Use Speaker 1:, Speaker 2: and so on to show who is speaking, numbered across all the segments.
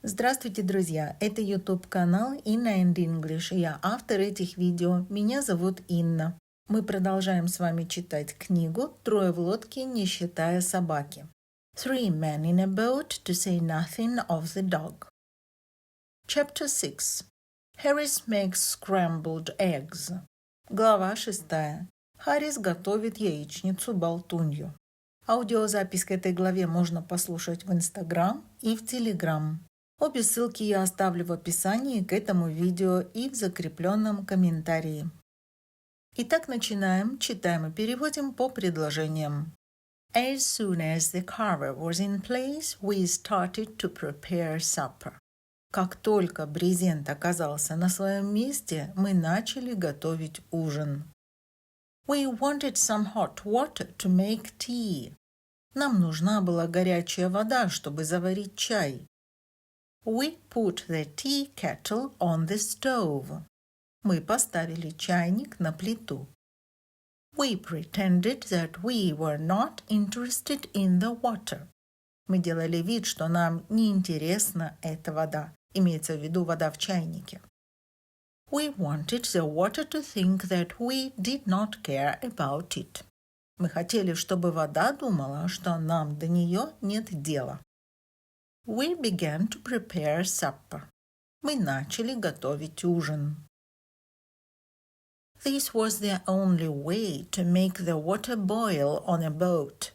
Speaker 1: Здравствуйте, друзья! Это YouTube-канал Inna and English, и я автор этих видео. Меня зовут Инна. Мы продолжаем с вами читать книгу «Трое в лодке, не считая собаки». Three men in a boat, to say nothing of the dog. Chapter 6. Harris makes scrambled eggs. Глава 6. Харрис готовит яичницу-болтунью. Аудиозапись к этой главе можно послушать в Instagram и в Telegram. Обе ссылки я оставлю в описании к этому видео и в закрепленном комментарии. Итак, начинаем, читаем и переводим по предложениям. As soon as the cover was in place, we started to prepare supper. Как только брезент оказался на своем месте, мы начали готовить ужин. We wanted some hot water to make tea. Нам нужна была горячая вода, чтобы заварить чай. We put the tea kettle on the stove. Мы поставили чайник на плиту. We pretended that we were not interested in the water. Мы делали вид, что нам не интересна эта вода. Имеется в виду вода в чайнике. We wanted the water to think that we did not care about it. Мы хотели, чтобы вода думала, что нам до нее нет дела. We began to prepare supper. Мы начали готовить ужин. This was the only way to make the water boil on a boat.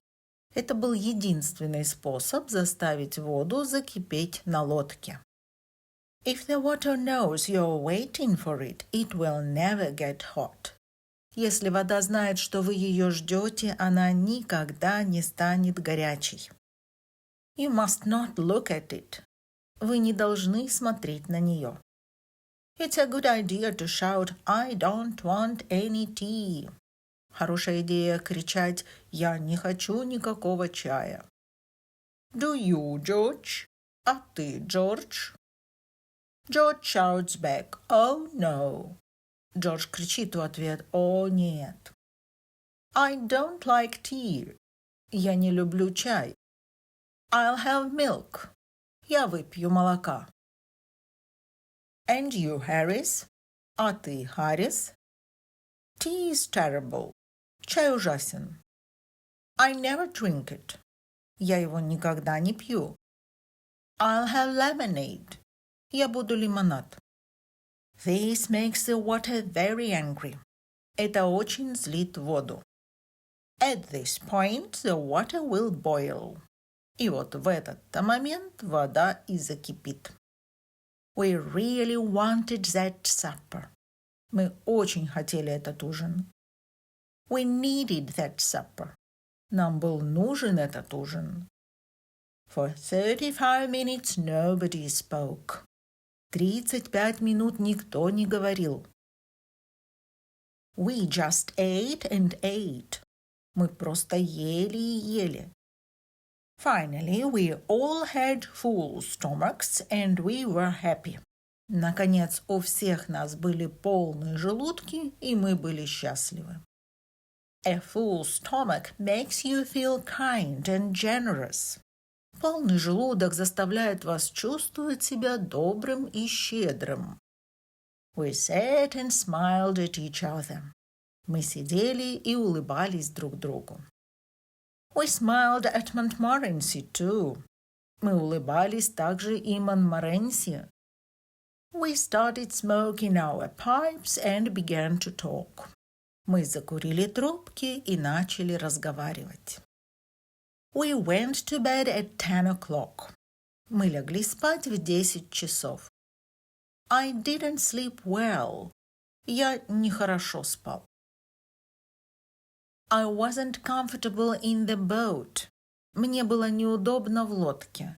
Speaker 1: Это был единственный способ заставить воду закипеть на лодке. If the water knows you're waiting for it, it will never get hot. Если вода знает, что вы ее ждете, она никогда не станет горячей. You must not look at it. Вы не должны смотреть на нее. It's a good idea to shout, I don't want any tea. Хорошая идея кричать, я не хочу никакого чая. Do you, George? А ты, Джордж? George shouts back, oh no. Джордж кричит в ответ, о нет. I don't like tea. Я не люблю чай. I'll have milk. Я выпью молока. And you, Harris? А ты, Харрис? Tea is terrible. Чай ужасен. I never drink it. Я его никогда не пью. I'll have lemonade. Я буду лимонад. This makes the water very angry. Это очень злит воду. At this point, the water will boil. И вот в этот-то момент вода и закипит. We really wanted that supper. Мы очень хотели этот ужин. We needed that supper. Нам был нужен этот ужин. For 35 minutes nobody spoke. 35 минут никто не говорил. We just ate and ate. Мы просто ели и ели. Finally, we all had full stomachs and we were happy. Наконец, у всех нас были полные желудки, и мы были счастливы. A full stomach makes you feel kind and generous. Полный желудок заставляет вас чувствовать себя добрым и щедрым. We sat and smiled at each other. Мы сидели и улыбались друг другу. We smiled at Montmorency too. Мы улыбались также и Монморенси. We started smoking our pipes and began to talk. Мы закурили трубки и начали разговаривать. We went to bed at 10 o'clock. Мы легли спать в 10 часов. I didn't sleep well. Я нехорошо спал. I wasn't comfortable in the boat. Мне было неудобно в лодке.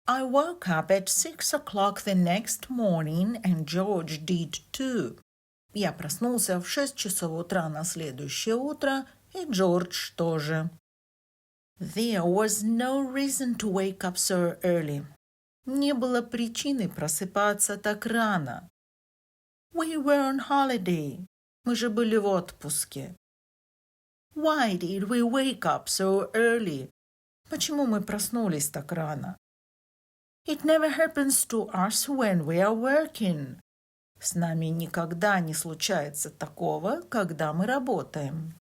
Speaker 1: I woke up at 6 o'clock the next morning and George did too. Я проснулся в 6 часов утра на следующее утро, и Джордж тоже. There was no reason to wake up so early. Не было причины просыпаться так рано. We were on holiday. Мы же были в отпуске. Why did we wake up so early? Почему мы проснулись так рано? It never happens to us when we are working. С нами никогда не случается такого, когда мы работаем.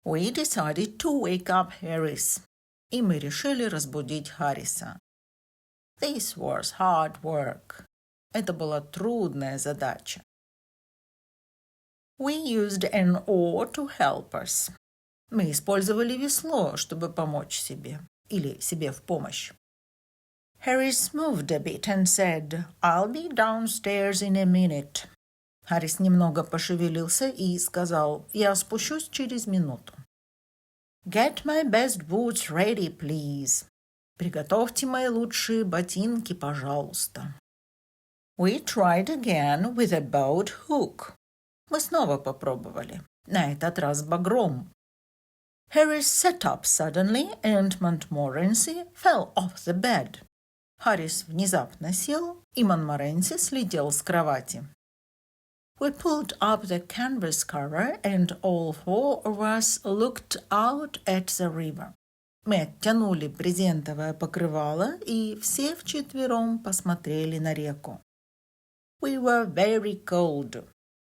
Speaker 1: We decided to wake up Harris. И мы решили разбудить Харриса. This was hard work. Это была трудная задача. We used an oar to help us. Мы использовали весло, чтобы помочь себе. Или себе в помощь. Harris moved a bit and said, I'll be downstairs in a minute. Харрис немного пошевелился и сказал, я спущусь через минуту. Get my best boots ready, please. Приготовьте мои лучшие ботинки, пожалуйста. We tried again with a boat hook. Мы снова попробовали, на этот раз багром. Harris sat up suddenly and Montmorency fell off the bed. Харрис внезапно сел, и Монморенси слетел с кровати. We pulled up the canvas cover and all four of us looked out at the river. Мы оттянули брезентовое покрывало, и все вчетвером посмотрели на реку. We were very cold.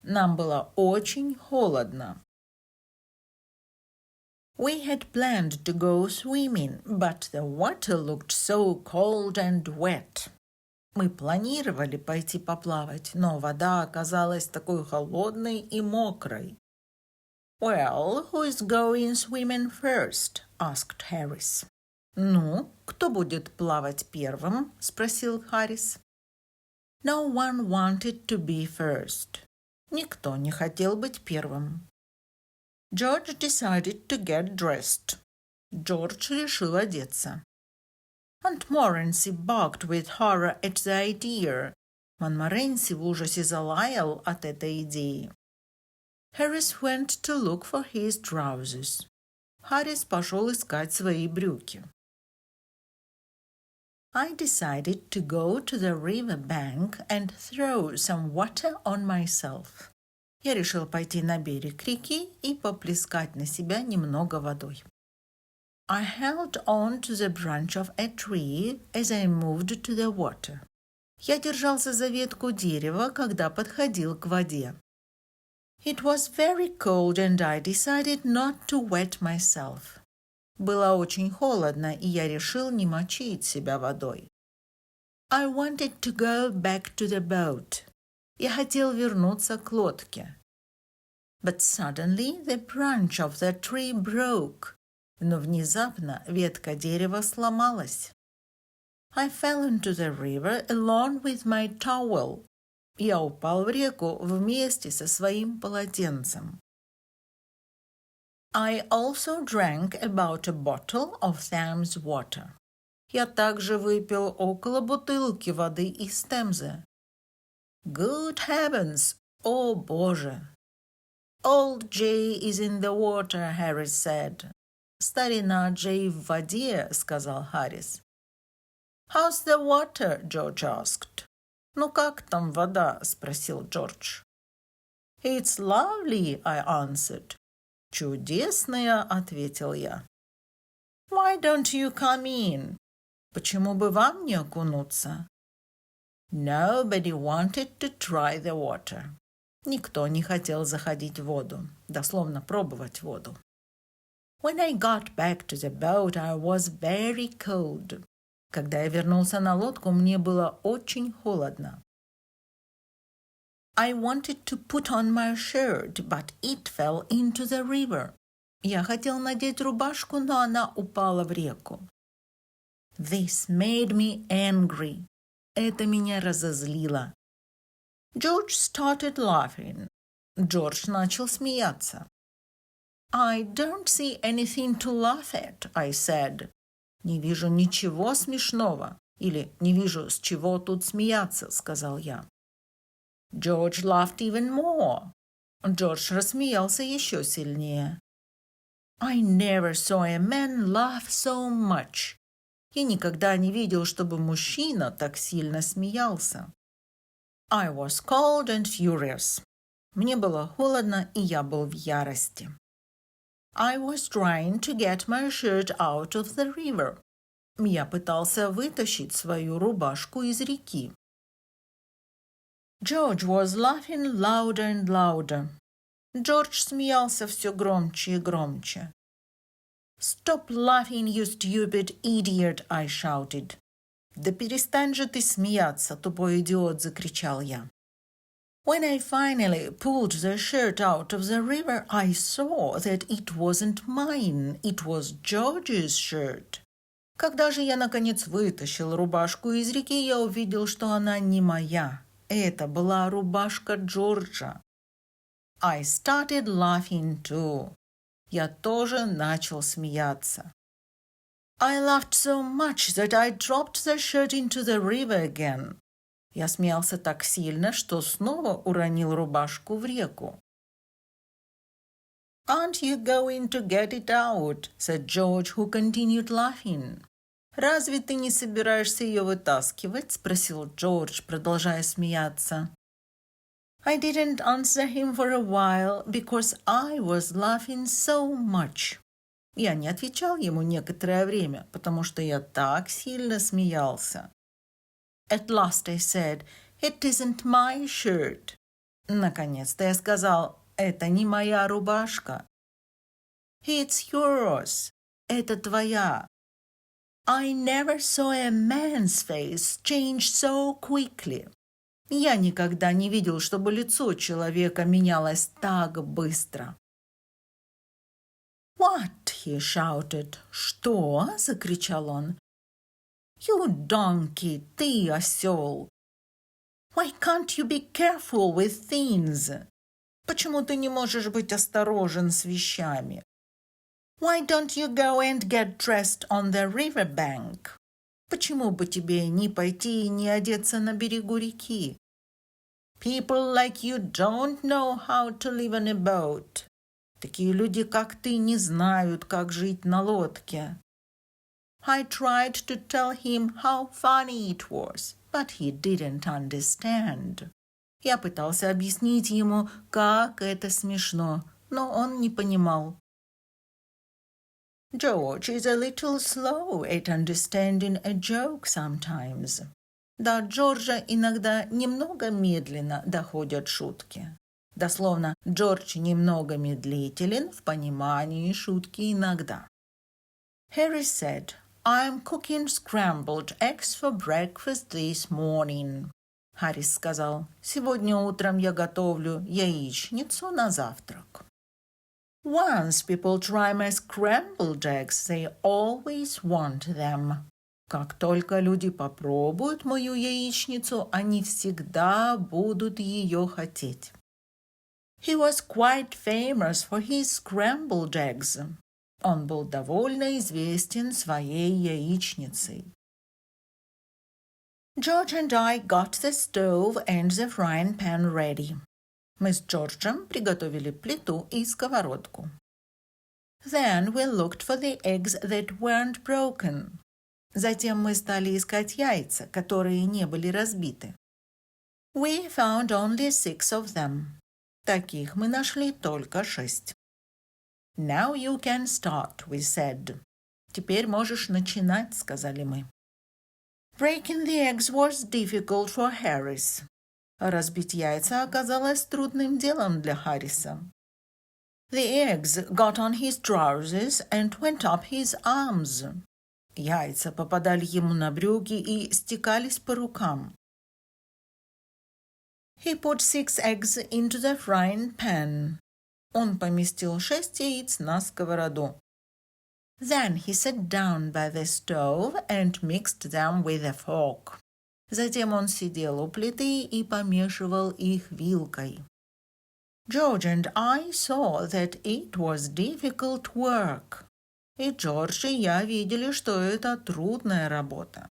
Speaker 1: Нам было очень холодно. We had planned to go swimming, but the water looked so cold and wet. Мы планировали пойти поплавать, но вода оказалась такой холодной и мокрой. Well, who is going swimming first? Asked Harris. Ну, кто будет плавать первым? Спросил Харрис. No one wanted to be first. Никто не хотел быть первым. George decided to get dressed. Джордж решил одеться. Montmorency barked with horror at the idea. Монморенси в ужасе залаял от этой идеи. Harris went to look for his trousers. Харрис пошел искать свои брюки. I decided to go to the river bank and throw some water on myself. Я решил пойти на берег реки и поплескать на себя немного водой. I held on to the branch of a tree as I moved to the water. Я держался за ветку дерева, когда подходил к воде. It was very cold and I decided not to wet myself. Было очень холодно, и я решил не мочить себя водой. I wanted to go back to the boat. Я хотел вернуться к лодке. But suddenly the branch of the tree broke. Но внезапно ветка дерева сломалась. I fell into the river along with my towel. Я упал в реку вместе со своим полотенцем. I also drank about a bottle of Thames water. Я также выпил около бутылки воды из Темзы. Good heavens! О, Боже! Old Jay is in the water, Harris said. Старина Джей в воде, сказал Харрис. How's the water? George asked. Ну как там вода? Спросил Джордж. It's lovely, I answered. Чудесная, ответил я. Why don't you come in? Почему бы вам не окунуться? Nobody wanted to try the water. Никто не хотел заходить в воду, дословно пробовать воду. When I got back to the boat, I was very cold. Когда я вернулся на лодку, мне было очень холодно. I wanted to put on my shirt, but it fell into the river. Я хотел надеть рубашку, но она упала в реку. This made me angry. Это меня разозлило. George started laughing. Джордж начал смеяться. I don't see anything to laugh at, I said. Не вижу ничего смешного. Или не вижу, с чего тут смеяться, сказал я. George laughed even more. Джордж рассмеялся еще сильнее. I never saw a man laugh so much. Я никогда не видел, чтобы мужчина так сильно смеялся. I was cold and furious. Мне было холодно, и я был в ярости. I was trying to get my shirt out of the river. Я пытался вытащить свою рубашку из реки. George was laughing louder and louder. Джордж смеялся все громче и громче. «Stop laughing, you stupid idiot!» I shouted. «Да перестань же ты смеяться, тупой идиот!» – закричал я. When I finally pulled the shirt out of the river, I saw that it wasn't mine, it was George's shirt. Когда же я, наконец, вытащил рубашку из реки, я увидел, что она не моя. Это была рубашка Джорджа. I started laughing too. Я тоже начал смеяться. I laughed so much that I dropped the shirt into the river again. Я смеялся так сильно, что снова уронил рубашку в реку. Aren't you going to get it out? Said George, who continued laughing. «Разве ты не собираешься ее вытаскивать?» – спросил Джордж, продолжая смеяться. I didn't answer him for a while because I was laughing so much. Я не отвечал ему некоторое время, потому что я так сильно смеялся. At last I said, "It isn't my shirt." Наконец-то я сказал, это не моя рубашка. It's yours. Это твоя. I never saw a man's face change so quickly. Я никогда не видел, чтобы лицо человека менялось так быстро. What? He shouted. Что? Закричал он. You donkey, ты осел. Why can't you be careful with things? Почему ты не можешь быть осторожен с вещами? Why don't you go and get dressed on the river bank? Почему бы тебе не пойти и не одеться на берегу реки? People like you don't know how to live on a boat. Такие люди, как ты, не знают, как жить на лодке. I tried to tell him how funny it was, but he didn't understand. Я пытался объяснить ему, как это смешно, но он не понимал. George is a little slow at understanding a joke sometimes. До Джорджа иногда немного медленно доходят шутки. Дословно, Джордж немного медлителен в понимании шутки иногда. Harry said, I'm cooking scrambled eggs for breakfast this morning. Харрис сказал, сегодня утром я готовлю яичницу на завтрак. Once people try my scrambled eggs, they always want them. Как только люди попробуют мою яичницу, они всегда будут ее хотеть. He was quite famous for his scrambled eggs. Он был довольно известен своей яичницей. George and I got the stove and the frying pan ready. Мы с Джорджем приготовили плиту и сковородку. Then we looked for the eggs that weren't broken. Затем мы стали искать яйца, которые не были разбиты. We found only 6 of them. Таких мы нашли только 6. Now you can start, we said. Теперь можешь начинать, сказали мы. Breaking the eggs was difficult for Harris. Разбить яйца оказалось трудным делом для Харриса. The eggs got on his trousers and went up his arms. Яйца попадали ему на брюки и стекались по рукам. He put 6 eggs into the frying pan. Он поместил 6 яиц на сковороду. Then he sat down by the stove and mixed them with a fork. Затем он сидел у плиты и помешивал их вилкой. George and I saw that it was difficult work. И Джордж и я видели, что это трудная работа.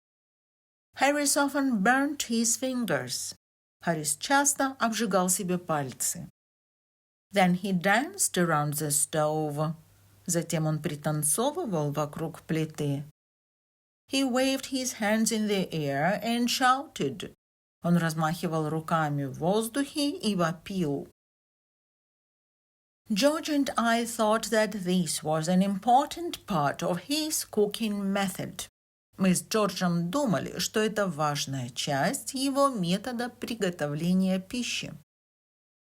Speaker 1: Harris often burnt his fingers. Харрис часто обжигал себе пальцы. Then he danced around the stove. Затем он пританцовывал вокруг плиты. He waved his hands in the air and shouted. Он размахивал руками в воздухе и вопил. George and I thought that this was an important part of his cooking method. Мы с Джорджем думали, что это важная часть его метода приготовления пищи.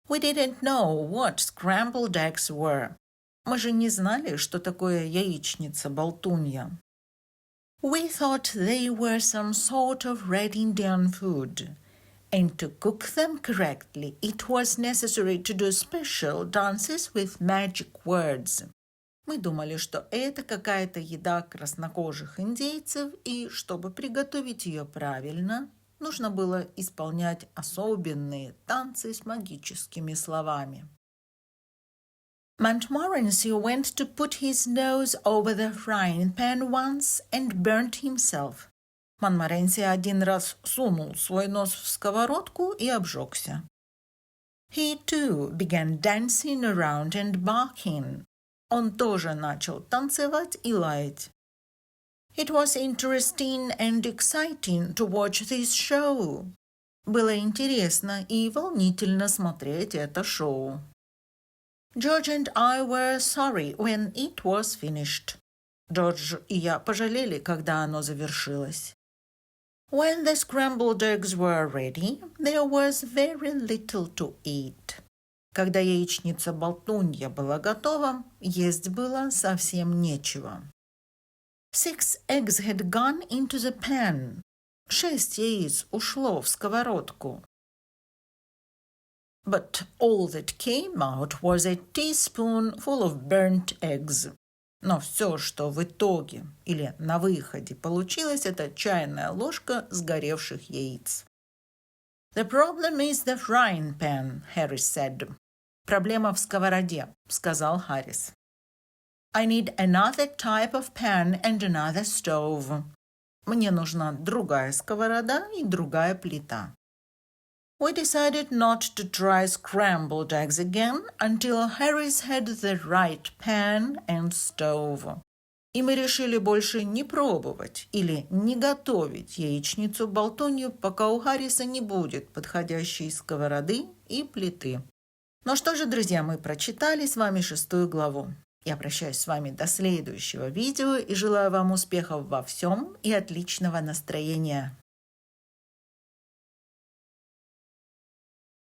Speaker 1: We didn't know what scrambled eggs were. Мы же не знали, что такое яичница-болтунья. We thought they were some sort of red Indian food. And to cook them correctly, it was necessary to do special dances with magic words. Мы думали, что это какая-то еда краснокожих индейцев, и чтобы приготовить ее правильно, нужно было исполнять особенные танцы с магическими словами. Montmorency went to put his nose over the frying pan once and burnt himself. Монморенси один раз сунул свой нос в сковородку и обжегся. He too began dancing around and barking. Он тоже начал танцевать и лаять. It was interesting and exciting to watch this show. Было интересно и волнительно смотреть это шоу. George and I were sorry when it was finished. Джордж и я пожалели, когда оно завершилось. When the scrambled eggs were ready, there was very little to eat. Когда яичница-болтунья была готова, есть было совсем нечего. 6 eggs had gone into the pan. 6 яиц ушло в сковородку. But all that came out was a teaspoonful of burnt eggs. Но все, что в итоге или на выходе получилось, это чайная ложка сгоревших яиц. The problem is the frying pan, Harris said. Проблема в сковороде, сказал Харрис. I need another type of pan and another stove. Мне нужна другая сковорода и другая плита. We decided not to try scrambled eggs again until Harris had the right pan and stove. И мы решили больше не пробовать или не готовить яичницу-болтунью, пока у Харриса не будет подходящей сковороды и плиты. Ну что же, друзья, мы прочитали с вами 6 главу. Я прощаюсь с вами до следующего видео и желаю вам успехов во всем и отличного настроения.